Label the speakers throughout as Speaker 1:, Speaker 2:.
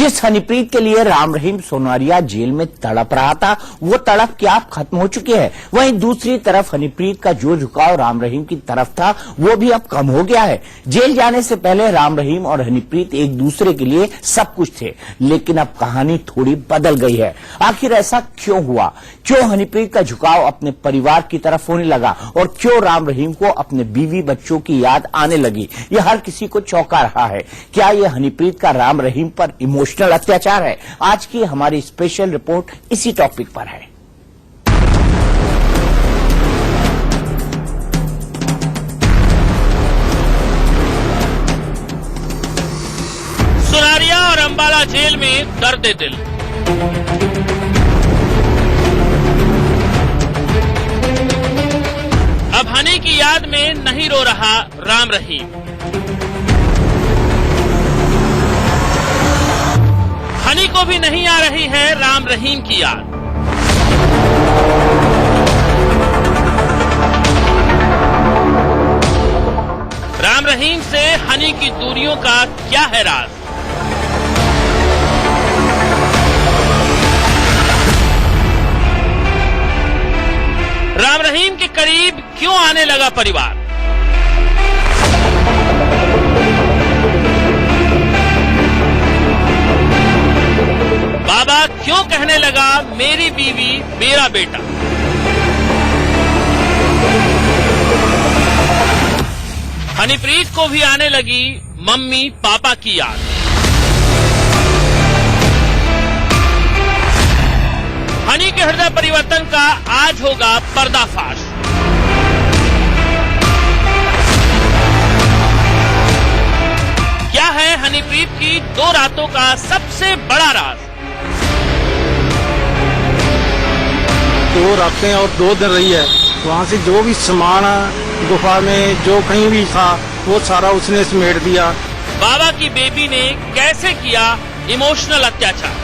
Speaker 1: जिस हनीप्रीत के लिए राम रहीम सोनारिया जेल में तड़प रहा था, वो तड़प क्या अब खत्म हो चुकी है। वहीं दूसरी तरफ हनीप्रीत का जो झुकाव राम रहीम की तरफ था, वो भी अब कम हो गया है। जेल जाने से पहले राम रहीम और हनीप्रीत एक दूसरे के लिए सब कुछ थे, लेकिन अब कहानी थोड़ी बदल गई है। आखिर ऐसा क्यों हुआ? क्यों हनीप्रीत का झुकाव अपने परिवार की तरफ होने लगा और क्यों राम रहीम को अपने बीवी बच्चों की याद आने लगी? ये हर किसी को चौंका रहा है। क्या ये हनीप्रीत का राम रहीम पर इमोशनल अत्याचार है? आज की हमारी स्पेशल रिपोर्ट इसी टॉपिक पर है।
Speaker 2: सोनारिया और अंबाला जेल में दर्द दिल। अब हनी की याद में नहीं रो रहा राम रहीम। हनी को भी नहीं आ रही है राम रहीम की याद। राम रहीम से हनी की दूरियों का क्या है राज? राम रहीम के करीब क्यों आने लगा परिवार? बाबा क्यों कहने लगा मेरी बीवी मेरा बेटा? हनीप्रीत को भी आने लगी मम्मी पापा की याद। हनी के हृदय परिवर्तन का आज होगा पर्दाफाश। क्या है हनीप्रीत की 2 रातों का सबसे बड़ा राज?
Speaker 3: 2 रातें और 2 दिन रही है। वहाँ से जो भी सामान गुफा में जो कहीं भी था, वो सारा उसने समेट दिया।
Speaker 2: बाबा की बेबी ने कैसे किया इमोशनल अत्याचार?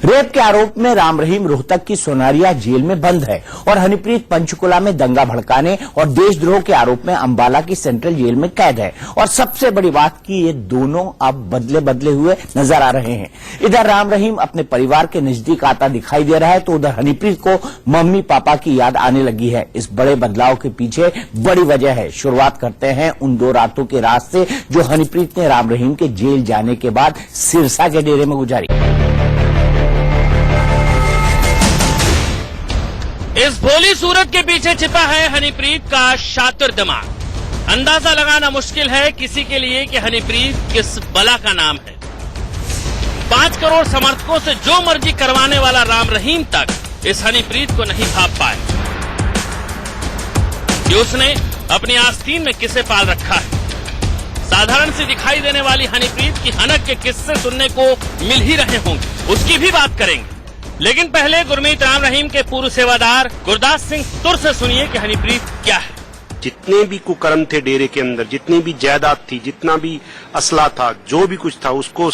Speaker 1: रेप के आरोप में राम रहीम रोहतक की सोनारिया जेल में बंद है और हनीप्रीत पंचकुला में दंगा भड़काने और देशद्रोह के आरोप में अंबाला की सेंट्रल जेल में कैद है। और सबसे बड़ी बात कि ये दोनों अब बदले बदले हुए नजर आ रहे हैं। इधर राम रहीम अपने परिवार के नजदीक आता दिखाई दे रहा है, तो उधर हनीप्रीत को मम्मी पापा की याद आने लगी है। इस बड़े बदलाव के पीछे बड़ी वजह है। शुरुआत करते हैं उन 2 रातों के रात से जो हनीप्रीत ने राम रहीम के जेल जाने के बाद सिरसा के डेरे में गुजारी।
Speaker 2: इस भोली सूरत के पीछे छिपा है हनीप्रीत का शातिर दिमाग। अंदाजा लगाना मुश्किल है किसी के लिए कि हनीप्रीत किस बला का नाम है। 5 करोड़ समर्थकों से जो मर्जी करवाने वाला राम रहीम तक इस हनीप्रीत को नहीं भाप पाए कि उसने अपनी आस्तीन में किसे पाल रखा है। साधारण सी दिखाई देने वाली हनीप्रीत की हनक के किस्से सुनने को मिल ही रहे होंगे, उसकी भी बात करेंगे। लेकिन पहले गुरमीत राम रहीम के पूर्व सेवादार गुरदास सिंह तुर से सुनिए कि हनीप्रीत क्या है।
Speaker 4: जितने भी कुकर्म थे डेरे के अंदर, जितनी भी जायदाद थी, जितना भी असला था, जो भी कुछ था, उसको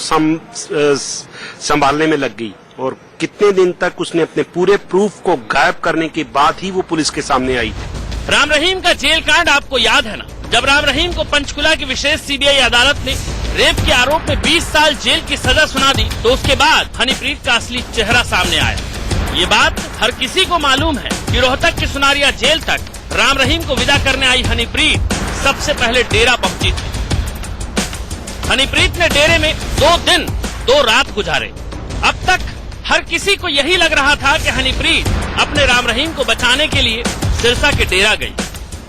Speaker 4: संभालने में लग गई। और कितने दिन तक उसने अपने पूरे प्रूफ को गायब करने के बाद ही वो पुलिस के सामने आई।
Speaker 2: राम रहीम का जेल कांड आपको याद है ना? जब राम रहीम को पंचकुला की विशेष सीबीआई अदालत ने रेप के आरोप में 20 साल जेल की सजा सुना दी, तो उसके बाद हनीप्रीत का असली चेहरा सामने आया। ये बात हर किसी को मालूम है कि रोहतक की सोनारिया जेल तक राम रहीम को विदा करने आई हनीप्रीत सबसे पहले डेरा पहुंची थी। हनीप्रीत ने डेरे में 2 दिन 2 रात गुजारे। अब तक हर किसी को यही लग रहा था कि हनीप्रीत अपने राम रहीम को बचाने के लिए सिरसा के डेरा गई,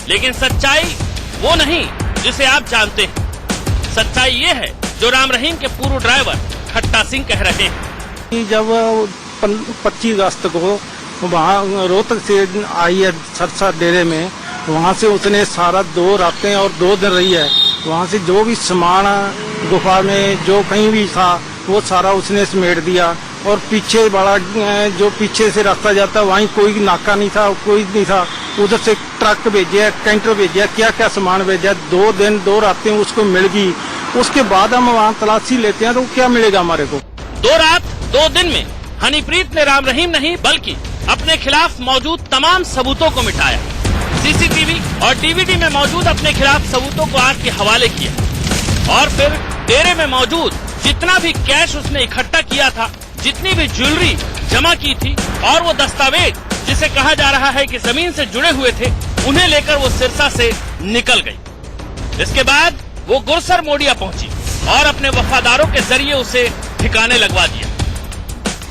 Speaker 2: लेकिन सच्चाई वो नहीं जिसे आप जानते हैं। सच्चाई ये है जो राम रहीम के पूर्व ड्राइवर खट्टा सिंह कह रहे हैं।
Speaker 3: जब 25 अगस्त को वहाँ रोहतक से आई है सिरसा डेरे में, वहाँ से उसने सारा 2 रातें और 2 दिन रही है। वहाँ से जो भी सामान गुफा में जो कहीं भी था, वो सारा उसने समेट दिया। और पीछे वाला जो पीछे से रास्ता जाता, वहीं कोई नाका नहीं था, कोई नहीं था। उधर से ट्रक भेजे, कैंटर भेजा, क्या क्या सामान भेजा। 2 दिन 2 रातें उसको मिल गई। उसके बाद हम वहाँ तलाशी लेते हैं तो क्या मिलेगा हमारे को?
Speaker 2: 2 रात 2 दिन में हनीप्रीत ने राम रहीम नहीं बल्कि अपने खिलाफ मौजूद तमाम सबूतों को मिटाया। सीसीटीवी और डीवीडी में मौजूद अपने खिलाफ सबूतों को आग के हवाले किया और फिर डेरे में मौजूद जितना भी कैश उसने इकट्ठा किया था, जितनी भी ज्वेलरी जमा की थी और वो दस्तावेज जिसे कहा जा रहा है कि जमीन से जुड़े हुए थे, उन्हें लेकर वो सिरसा से निकल गई। इसके बाद वो गुरसर मोडिया पहुंची और अपने वफादारों के जरिए उसे ठिकाने लगवा दिया।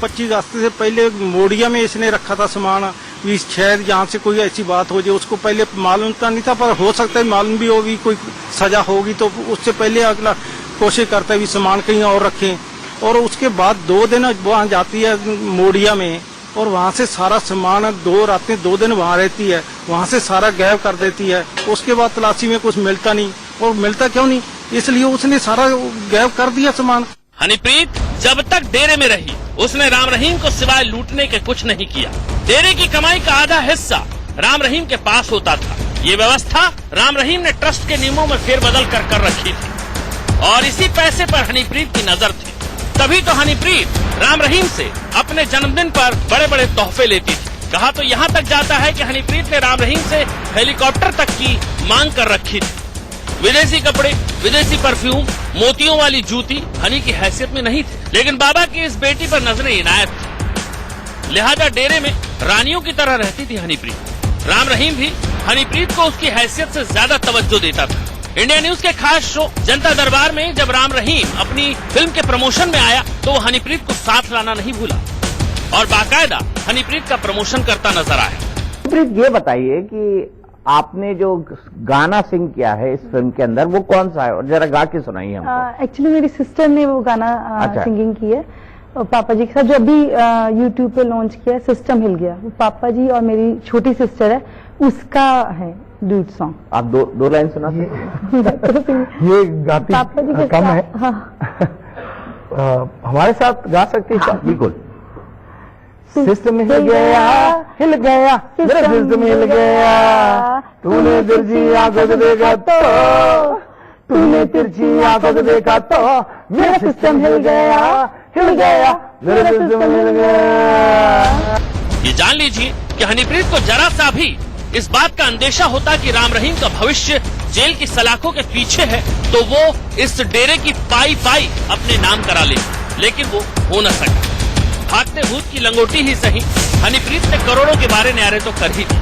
Speaker 3: 25 अगस्त से पहले मोडिया में इसने रखा था सामान, भी शायद यहाँ से कोई ऐसी बात हो जाए। उसको पहले मालूम तो नहीं था, पर हो सकता है मालूम भी होगी, कोई सजा होगी तो उससे पहले अगला कोशिश करता है भी सामान कहीं और रखें। और उसके बाद 2 दिन वहाँ जाती है मोडिया में और वहाँ से सारा सामान 2 रातें 2 दिन वहाँ रहती है, वहाँ से सारा गायब कर देती है। उसके बाद तलाशी में कुछ मिलता नहीं, और मिलता क्यों नहीं, इसलिए उसने सारा गायब कर दिया सामान।
Speaker 2: हनीप्रीत जब तक डेरे में रही उसने राम रहीम को सिवाय लूटने के कुछ नहीं किया। डेरे की कमाई का आधा हिस्सा राम रहीम के पास होता था। ये व्यवस्था राम रहीम ने ट्रस्ट के नियमों में फेरबदल कर रखी थी और इसी पैसे पर हनीप्रीत की नजर थी। तभी तो हनीप्रीत राम रहीम से अपने जन्मदिन पर बड़े बड़े तोहफे लेती थी। कहा तो यहाँ तक जाता है कि हनीप्रीत ने राम रहीम से हेलीकॉप्टर तक की मांग कर रखी थी। विदेशी कपड़े, विदेशी परफ्यूम, मोतियों वाली जूती हनी की हैसियत में नहीं थे, लेकिन बाबा की इस बेटी पर नजरें इनायत थी। लिहाजा डेरे में रानियों की तरह रहती थी हनीप्रीत। राम रहीम भी हनीप्रीत को उसकी हैसियत से ज्यादा तवज्जो देता था। इंडिया न्यूज के खास शो जनता दरबार में जब राम रहीम अपनी फिल्म के प्रमोशन में आया तो वो हनीप्रीत को साथ लाना नहीं भूला और बाकायदा हनीप्रीत का प्रमोशन करता नजर आया।
Speaker 1: हनीप्रीत, ये बताइए कि आपने जो गाना सिंग किया है इस फिल्म के अंदर, वो कौन सा है और जरा गा के सुनाइए हमको।
Speaker 5: एक्चुअली मेरी सिस्टर ने वो गाना सिंगिंग की है और पापा जी के साथ, जो अभी यूट्यूब पे लॉन्च किया है, सिस्टम हिल गया, वो पापा जी और मेरी छोटी सिस्टर है, उसका है ड्यूट सॉन्ग।
Speaker 1: आप दो लाइन सुनाते
Speaker 6: ये गाती
Speaker 5: पापा जी के
Speaker 6: कम है।
Speaker 5: हाँ।
Speaker 6: हमारे साथ गा सकती है?
Speaker 1: बिल्कुल।
Speaker 6: सिस्टम हिल गया मेरा सिस्टम हिल गया, तूने तिरछी आंखों से देखा तो, तूने तिरछी आंखों से देखा तो मेरा सिस्टम हिल गया मेरा सिस्टम हिल गया।
Speaker 2: ये जान लीजिए कि हनीप्रीत को जरा सा भी इस बात का अंदेशा होता कि राम रहीम का भविष्य जेल की सलाखों के पीछे है तो वो इस डेरे की पाई अपने नाम करा ले, लेकिन वो हो न सका। भागते भूत की लंगोटी ही सही, हनीप्रीत ने करोड़ों के बारे न्यारे तो कर ही दी।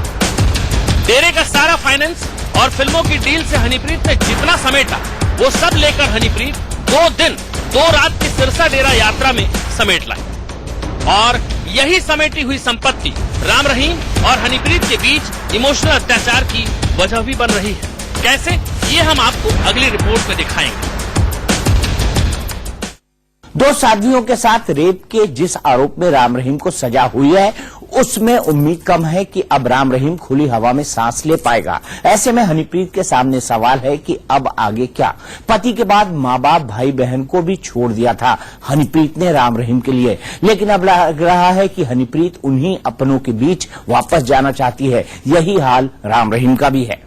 Speaker 2: डेरे का सारा फाइनेंस और फिल्मों की डील से हनीप्रीत ने जितना समेटा वो सब लेकर हनीप्रीत 2 दिन 2 रात की सिरसा डेरा यात्रा में समेट लाई और यही समेटी हुई संपत्ति राम रहीम और हनीप्रीत के बीच इमोशनल अत्याचार की वजह भी बन रही है। कैसे, ये हम आपको अगली रिपोर्ट में दिखाएंगे।
Speaker 1: 2 साथियों के साथ रेप के जिस आरोप में राम रहीम को सजा हुई है, उसमें उम्मीद कम है कि अब राम रहीम खुली हवा में सांस ले पाएगा। ऐसे में हनीप्रीत के सामने सवाल है कि अब आगे क्या। पति के बाद माँ बाप, भाई बहन को भी छोड़ दिया था हनीप्रीत ने राम रहीम के लिए, लेकिन अब लग रहा है कि हनीप्रीत उन्हीं अपनों के बीच वापस जाना चाहती है। यही हाल राम रहीम का भी है।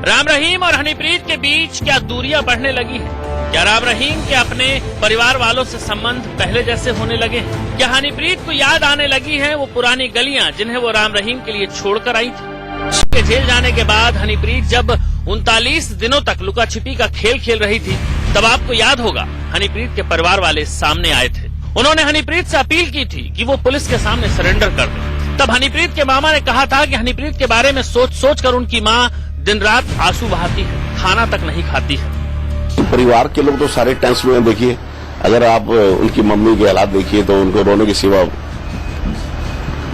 Speaker 2: राम रहीम और हनीप्रीत के बीच क्या दूरियां बढ़ने लगी हैं? क्या राम रहीम के अपने परिवार वालों से संबंध पहले जैसे होने लगे हैं? क्या हनीप्रीत को याद आने लगी हैं वो पुरानी गलियां जिन्हें वो राम रहीम के लिए छोड़कर आई थी? जेल जाने के बाद हनीप्रीत जब 39 दिनों तक लुका छिपी का खेल खेल रही थी, तब आपको याद होगा हनीप्रीत के परिवार वाले सामने आए थे। उन्होंने हनीप्रीत से अपील की थी कि वो पुलिस के सामने सरेंडर कर दे। तब हनीप्रीत के मामा ने कहा था कि हनीप्रीत के बारे में सोच कर उनकी माँ दिन रात आंसू बहाती है, खाना तक नहीं खाती है।
Speaker 7: परिवार के लोग तो सारे टेंस में देखिए, अगर आप उनकी मम्मी के हालात देखिए तो उनको रोने की सिवा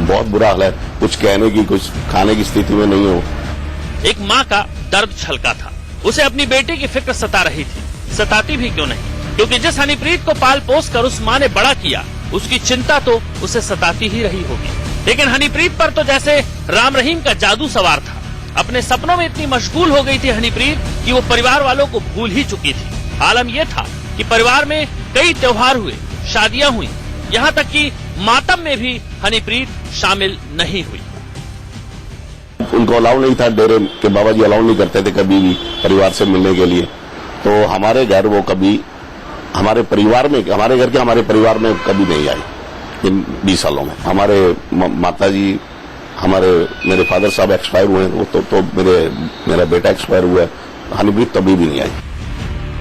Speaker 7: बहुत बुरा हाल है, कुछ कहने की, कुछ खाने की स्थिति में नहीं हो।
Speaker 2: एक माँ का दर्द छलका था, उसे अपनी बेटी की फिक्र सता रही थी। सताती भी क्यों नहीं, क्योंकि जिस हनीप्रीत को पाल पोस कर उस माँ ने बड़ा किया, उसकी चिंता तो उसे सताती ही रही होगी। लेकिन हनीप्रीत पर तो जैसे राम रहीम का जादू सवार था। अपने सपनों में इतनी मशगूल हो गई थी हनीप्रीत कि वो परिवार वालों को भूल ही चुकी थी। आलम यह था कि परिवार में कई त्योहार हुए, शादियां हुई, यहाँ तक कि मातम में भी हनीप्रीत शामिल नहीं हुई।
Speaker 7: उनको अलाउ नहीं था, डेरे के बाबा जी अलाउ नहीं करते थे कभी भी परिवार से मिलने के लिए। तो हमारे घर वो कभी हमारे परिवार में, हमारे घर के हमारे परिवार में कभी नहीं आई। इन 20 सालों में। हमारे माता जी, मेरे फादर साहब एक्सपायर हुए हैं, वो तो मेरा बेटा एक्सपायर हुआ है। हनीप्रीत कभी भी नहीं आई।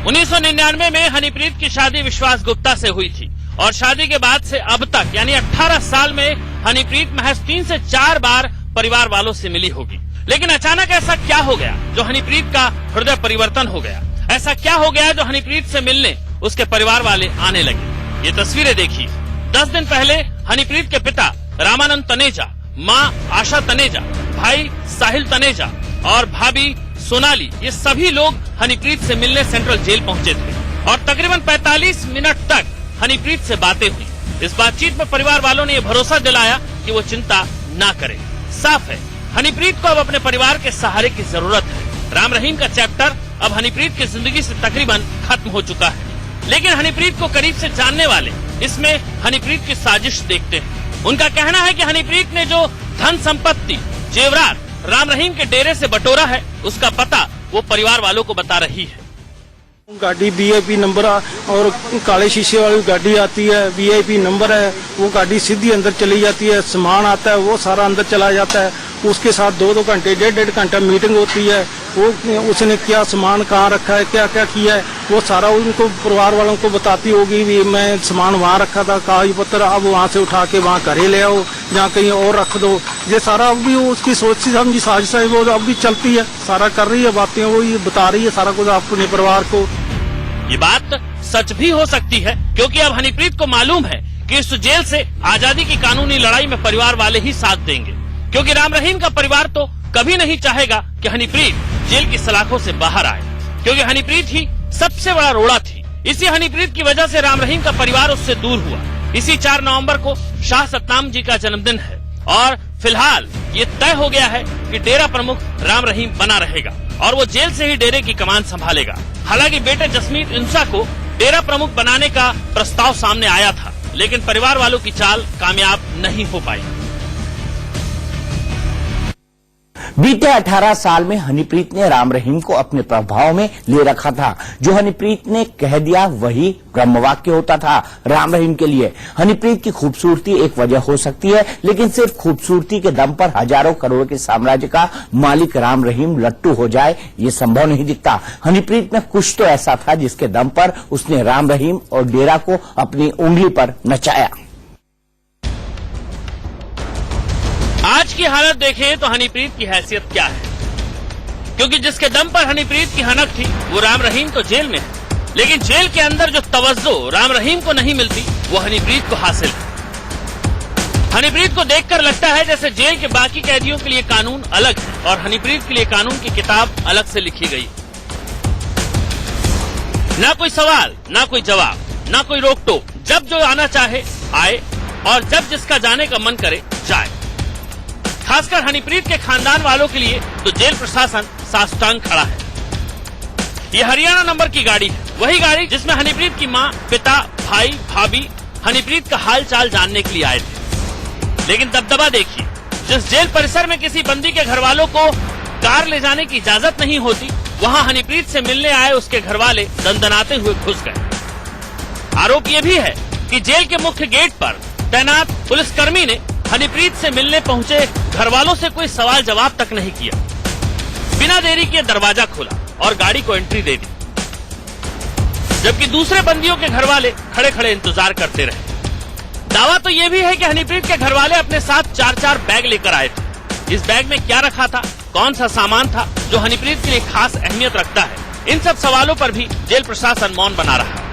Speaker 2: 1999 में हनीप्रीत की शादी विश्वास गुप्ता से हुई थी और शादी के बाद से अब तक यानी 18 साल में हनीप्रीत महज 3 से 4 बार परिवार वालों से मिली होगी। लेकिन अचानक ऐसा क्या हो गया जो हनीप्रीत का हृदय परिवर्तन हो गया? ऐसा क्या हो गया जो हनीप्रीत से मिलने उसके परिवार वाले आने लगे? ये तस्वीरें देखिए। 10 दिन पहले हनीप्रीत के पिता रामानंद तनेजा, माँ आशा तनेजा, भाई साहिल तनेजा और भाभी सोनाली, ये सभी लोग हनीप्रीत से मिलने सेंट्रल जेल पहुंचे थे और तकरीबन 45 मिनट तक हनीप्रीत से बातें हुई। इस बातचीत में परिवार वालों ने ये भरोसा दिलाया कि वो चिंता ना करें। साफ है, हनीप्रीत को अब अपने परिवार के सहारे की जरूरत है। राम रहीम का चैप्टर अब हनीप्रीत की जिंदगी से तकरीबन खत्म हो चुका है। लेकिन हनीप्रीत को करीब से जानने वाले इसमें हनीप्रीत की साजिश देखते हैं। उनका कहना है कि हनीप्रीत ने जो धन संपत्ति, जेवरात राम रहीम के डेरे से बटोरा है, उसका पता वो परिवार वालों को बता रही है।
Speaker 3: गाड़ी VIP नंबर और काले शीशे वाली गाड़ी आती है, VIP नंबर है, वो गाड़ी सीधी अंदर चली जाती है। सामान आता है वो सारा अंदर चला जाता है। उसके साथ 2-2 घंटे, 1.5 घंटा मीटिंग होती है। वो उसने क्या सामान कहाँ रखा है, क्या क्या किया है, वो सारा उनको परिवार वालों को बताती होगी। भी मैं सामान वहाँ रखा था, कागज पत्र, अब वहाँ से उठा के वहाँ घरे ले आओ, जहाँ कहीं और रख दो। ये सारा अब भी उसकी सोच समझी साजिश है, वो अब भी चलती है, सारा कर रही है बातें, वो ये बता रही है सारा कुछ अपने परिवार को।
Speaker 2: ये बात सच भी हो सकती है क्योंकि अब हनीप्रीत को मालूम है कि इस जेल से आजादी की कानूनी लड़ाई में परिवार वाले ही साथ देंगे, क्योंकि राम रहीम का परिवार तो कभी नहीं चाहेगा कि हनीप्रीत जेल की सलाखों से बाहर आए, क्योंकि हनीप्रीत ही सबसे बड़ा रोड़ा थी। इसी हनीप्रीत की वजह से राम रहीम का परिवार उससे दूर हुआ। इसी 4 नवंबर को शाह सतनाम जी का जन्मदिन है और फिलहाल ये तय हो गया है कि डेरा प्रमुख राम रहीम बना रहेगा और वो जेल से ही डेरे की कमान संभालेगा। हालांकि बेटे जसमीत इंसा को डेरा प्रमुख बनाने का प्रस्ताव सामने आया था, लेकिन परिवार वालों की चाल कामयाब नहीं हो पाई।
Speaker 1: बीते 18 साल में हनीप्रीत ने राम रहीम को अपने प्रभाव में ले रखा था। जो हनीप्रीत ने कह दिया वही ब्रह्मवाक्य होता था राम रहीम के लिए। हनीप्रीत की खूबसूरती एक वजह हो सकती है, लेकिन सिर्फ खूबसूरती के दम पर हजारों करोड़ के साम्राज्य का मालिक राम रहीम लट्टू हो जाए, ये संभव नहीं दिखता। हनीप्रीत में कुछ तो ऐसा था जिसके दम पर उसने राम रहीम और डेरा को अपनी उंगली पर नचाया।
Speaker 2: आज की हालत देखें तो हनीप्रीत की हैसियत क्या है, क्योंकि जिसके दम पर हनीप्रीत की हनक थी वो राम रहीम तो जेल में है, लेकिन जेल के अंदर जो तवज्जो राम रहीम को नहीं मिलती वो हनीप्रीत को हासिल है। हनीप्रीत को देखकर लगता है जैसे जेल के बाकी कैदियों के लिए कानून अलग है और हनीप्रीत के लिए कानून की किताब अलग से लिखी गई। ना कोई सवाल, ना कोई जवाब, ना कोई रोक टोक, जब जो आना चाहे आए और जब जिसका जाने का मन करे जाए। खासकर हनीप्रीत के खानदान वालों के लिए तो जेल प्रशासन साष्टांग खड़ा है। ये हरियाणा नंबर की गाड़ी है, वही गाड़ी जिसमें हनीप्रीत की माँ, पिता, भाई, भाभी हनीप्रीत का हाल चाल जानने के लिए आए थे। लेकिन दबदबा देखिए, जिस जेल परिसर में किसी बंदी के घर वालों को कार ले जाने की इजाजत नहीं होती, वहाँ हनीप्रीत से मिलने आए उसके घर वाले दंदनाते हुए घुस गए। आरोप ये भी है कि जेल के मुख्य गेट पर तैनात पुलिसकर्मी ने हनीप्रीत से मिलने पहुंचे घर वालों से कोई सवाल जवाब तक नहीं किया, बिना देरी के दरवाजा खोला और गाड़ी को एंट्री दे दी, जबकि दूसरे बंदियों के घर वाले खड़े खड़े इंतजार करते रहे। दावा तो ये भी है कि हनीप्रीत के घर वाले अपने साथ 4-4 बैग लेकर आए थे। इस बैग में क्या रखा था, कौन सा सामान था जो हनीप्रीत के लिए खास अहमियत रखता है, इन सब सवालों पर भी जेल प्रशासन मौन बना रहा।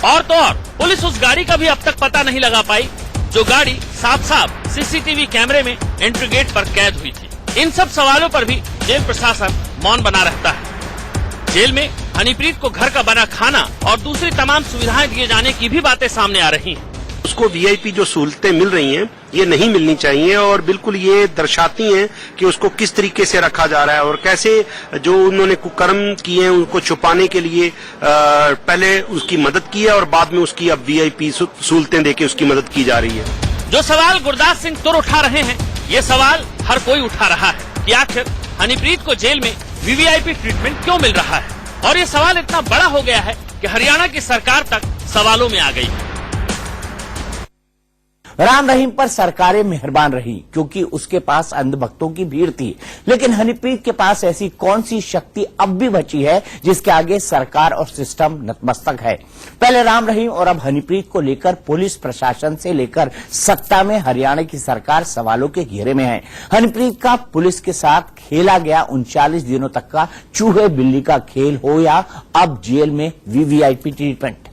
Speaker 2: और तो और पुलिस उस गाड़ी का भी अब तक पता नहीं लगा पाई जो गाड़ी साफ सीसीटीवी कैमरे में एंट्री गेट पर कैद हुई थी। इन सब सवालों पर भी जेल प्रशासन मौन बना रहता है। जेल में हनीप्रीत को घर का बना खाना और दूसरी तमाम सुविधाएं दिए जाने की भी बातें सामने आ रही हैं।
Speaker 4: उसको VIP जो सहूलतें मिल रही हैं ये नहीं मिलनी चाहिए और बिल्कुल ये दर्शाती हैं कि उसको किस तरीके से रखा जा रहा है और कैसे जो उन्होंने कुकर्म किए हैं उनको छुपाने के लिए पहले उसकी मदद की है और बाद में उसकी अब VIP सहूलतें देके उसकी मदद की जा रही है।
Speaker 2: जो सवाल गुरदास सिंह तुर उठा रहे हैं, ये सवाल हर कोई उठा रहा है कि आखिर हनीप्रीत को जेल में VVIP ट्रीटमेंट क्यों मिल रहा है, और ये सवाल इतना बड़ा हो गया है कि हरियाणा की सरकार तक सवालों में आ गई है।
Speaker 1: राम रहीम पर सरकारें मेहरबान रही क्योंकि उसके पास अंधभक्तों की भीड़ थी, लेकिन हनीप्रीत के पास ऐसी कौन सी शक्ति अब भी बची है जिसके आगे सरकार और सिस्टम नतमस्तक है। पहले राम रहीम और अब हनीप्रीत को लेकर पुलिस प्रशासन से लेकर सत्ता में हरियाणा की सरकार सवालों के घेरे में है। हनीप्रीत का पुलिस के साथ खेला गया 39 दिनों तक का चूहे बिल्ली का खेल हो या अब जेल में वीवीआईपी ट्रीटमेंट।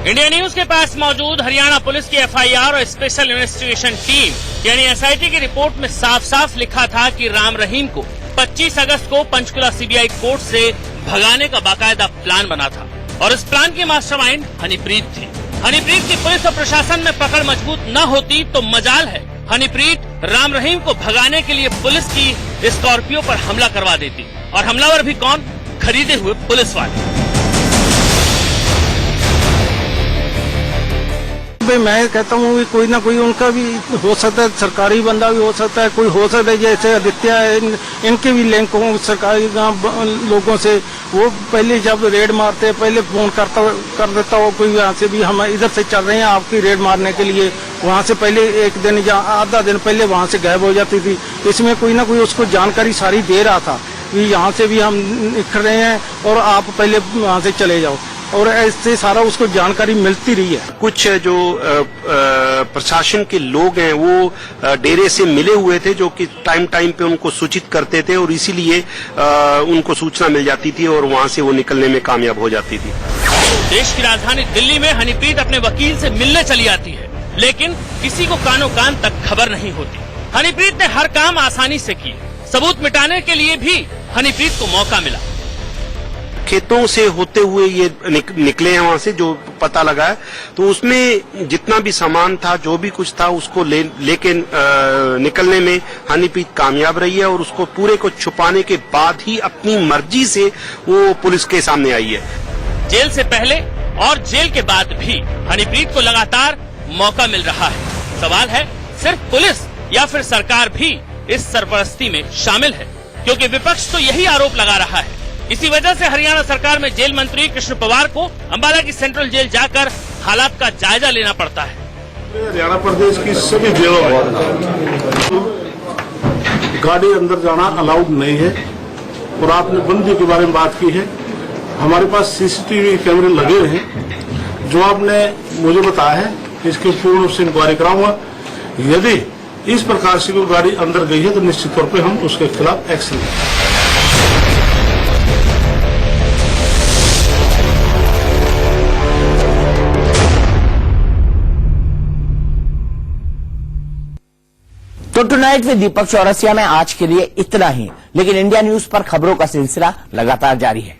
Speaker 2: इंडिया न्यूज के पास मौजूद हरियाणा पुलिस की एफआईआर और स्पेशल इन्वेस्टिगेशन टीम यानी एसआईटी की रिपोर्ट में साफ साफ लिखा था कि राम रहीम को 25 अगस्त को पंचकुला सीबीआई कोर्ट से भगाने का बाकायदा प्लान बना था और इस प्लान की मास्टरमाइंड हनीप्रीत थी। हनीप्रीत की पुलिस और प्रशासन में पकड़ मजबूत न होती तो मजाल है हनीप्रीत राम रहीम को भगाने के लिए पुलिस की स्कॉर्पियो पर हमला करवा देती, और हमलावर भी कौन? खरीदे हुए पुलिस वाले।
Speaker 3: भाई मैं कहता हूँ कि कोई ना कोई उनका भी हो सकता है, सरकारी बंदा भी हो सकता है, कोई हो सकता है जैसे आदित्य इनके भी लिंक हों सरकारी लोगों से। वो पहले जब रेड मारते हैं पहले फोन कर देता हो कोई, यहाँ से भी हम इधर से चल रहे हैं आपकी रेड मारने के लिए, वहाँ से पहले एक दिन या आधा दिन पहले वहाँ से गायब हो जाती थी। इसमें कोई ना कोई उसको जानकारी सारी दे रहा था कि यहाँ से भी हम निकल रहे हैं और आप पहले वहाँ से चले जाओ, और ऐसे सारा उसको जानकारी मिलती रही है।
Speaker 4: कुछ जो प्रशासन के लोग हैं वो डेरे से मिले हुए थे जो कि टाइम पे उनको सूचित करते थे और इसीलिए उनको सूचना मिल जाती थी और वहां से वो निकलने में कामयाब हो जाती थी।
Speaker 2: देश की राजधानी दिल्ली में हनीप्रीत अपने वकील से मिलने चली आती है, लेकिन किसी को कानो कान तक खबर नहीं होती। हनीप्रीत ने हर काम आसानी से किए। सबूत मिटाने के लिए भी हनीप्रीत को मौका मिला।
Speaker 4: खेतों से होते हुए ये निकले हैं वहां से, जो पता लगा है, तो उसमें जितना भी सामान था जो भी कुछ था उसको लेके निकलने में हनीप्रीत कामयाब रही है और उसको पूरे को छुपाने के बाद ही अपनी मर्जी से वो पुलिस के सामने आई है।
Speaker 2: जेल से पहले और जेल के बाद भी हनीप्रीत को लगातार मौका मिल रहा है। सवाल है सिर्फ पुलिस या फिर सरकार भी इस सरपरस्ती में शामिल है, क्योंकि विपक्ष तो यही आरोप लगा रहा है। इसी वजह से हरियाणा सरकार में जेल मंत्री कृष्ण पवार को अंबाला की सेंट्रल जेल जाकर हालात का जायजा लेना पड़ता है।
Speaker 8: हरियाणा प्रदेश की सभी जेलों में गाड़ी अंदर जाना अलाउड नहीं है, और आपने बंदी के बारे में बात की है। हमारे पास सीसीटीवी कैमरे लगे हैं, जो आपने मुझे बताया है इसकी पूर्ण रूप से इंक्वायरी कराऊंगा। यदि इस प्रकार से कोई गाड़ी अंदर गई है तो निश्चित तौर पर हम उसके खिलाफ एक्शन लेंगे।
Speaker 1: तो टुनाइट विद दीपक चौरसिया में आज के लिए इतना ही, लेकिन इंडिया न्यूज पर खबरों का सिलसिला लगातार जारी है।